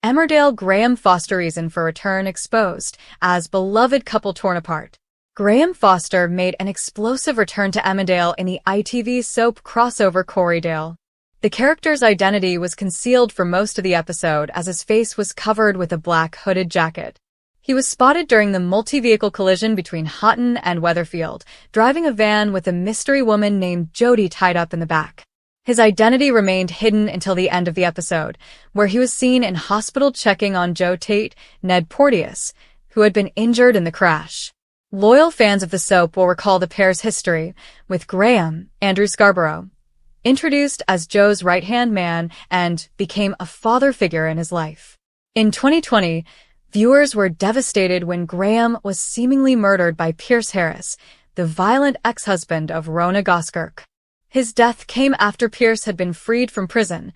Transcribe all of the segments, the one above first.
Emmerdale Graham Foster reason for return exposed as beloved couple torn apart. Graham Foster made an explosive return to Emmerdale in the ITV soap crossover Corriedale. The character's identity was concealed for most of the episode as his face was covered with a black hooded jacket. He was spotted during the multi-vehicle collision between Houghton and Weatherfield, driving a van with a mystery woman named Jodie tied up in the back. His identity remained hidden until the end of the episode, where he was seen in hospital checking on Joe Tate, Ned Porteous, who had been injured in the crash. Loyal fans of the soap will recall the pair's history, with Graham, Andrew Scarborough, introduced as Joe's right-hand man and became a father figure in his life. In 2020, viewers were devastated when Graham was seemingly murdered by Pierce Harris, the violent ex-husband of Rona Goskirk. His death came after Pierce had been freed from prison,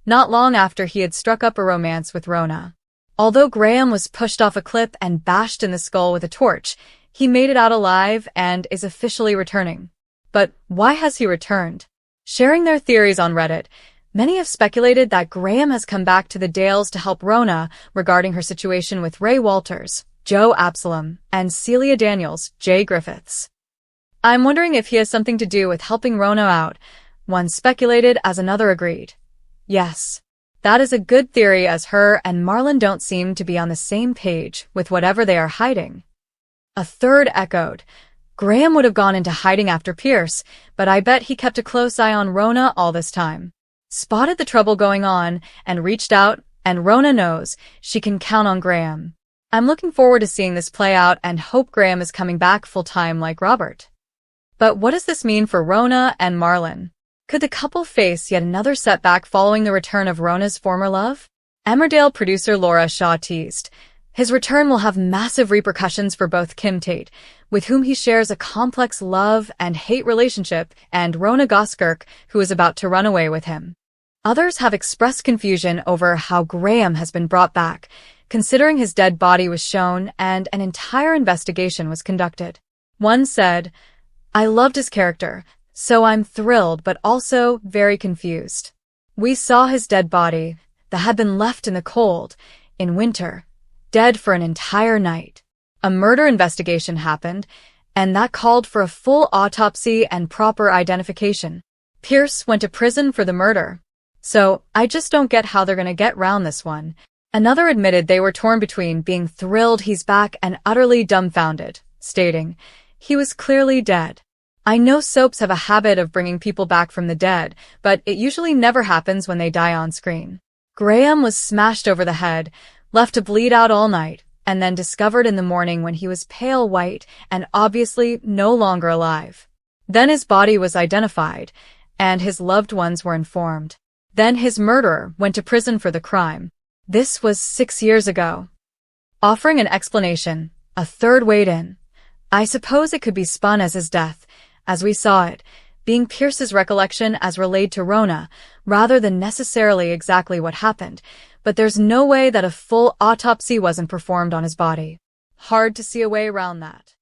not long after he had struck up a romance with Rona. Although Graham was pushed off a cliff and bashed in the skull with a torch, he made it out alive and is officially returning. But why has he returned? Sharing their theories on Reddit, many have speculated that Graham has come back to the Dales to help Rona regarding her situation with Ray Walters, Joe Absalom, and Celia Daniels, Jay Griffiths. I'm wondering if he has something to do with helping Rona out. One speculated as another agreed. Yes, that is a good theory as her and Marlon don't seem to be on the same page with whatever they are hiding. A third echoed. Graham would have gone into hiding after Pierce, but I bet he kept a close eye on Rona all this time. Spotted the trouble going on and reached out, and Rona knows she can count on Graham. I'm looking forward to seeing this play out and hope Graham is coming back full-time like Robert. But what does this mean for Rona and Marlon? Could the couple face yet another setback following the return of Rona's former love? Emmerdale producer Laura Shaw teased. His return will have massive repercussions for both Kim Tate, with whom he shares a complex love and hate relationship, and Rona Goskirk, who is about to run away with him. Others have expressed confusion over how Graham has been brought back, considering his dead body was shown and an entire investigation was conducted. One said, I loved his character, so I'm thrilled but also very confused. We saw his dead body that had been left in the cold, in winter, dead for an entire night. A murder investigation happened, and that called for a full autopsy and proper identification. Pierce went to prison for the murder. So, I just don't get how they're gonna get round this one. Another admitted they were torn between being thrilled he's back and utterly dumbfounded, stating, he was clearly dead. I know soaps have a habit of bringing people back from the dead, but it usually never happens when they die on screen. Graham was smashed over the head, left to bleed out all night, and then discovered in the morning when he was pale white and obviously no longer alive. Then his body was identified, and his loved ones were informed. Then his murderer went to prison for the crime. This was 6 years ago. Offering an explanation, a third weighed in. I suppose it could be spun as his death, as we saw it, being Pierce's recollection as relayed to Rona, rather than necessarily exactly what happened, but there's no way that a full autopsy wasn't performed on his body. Hard to see a way around that.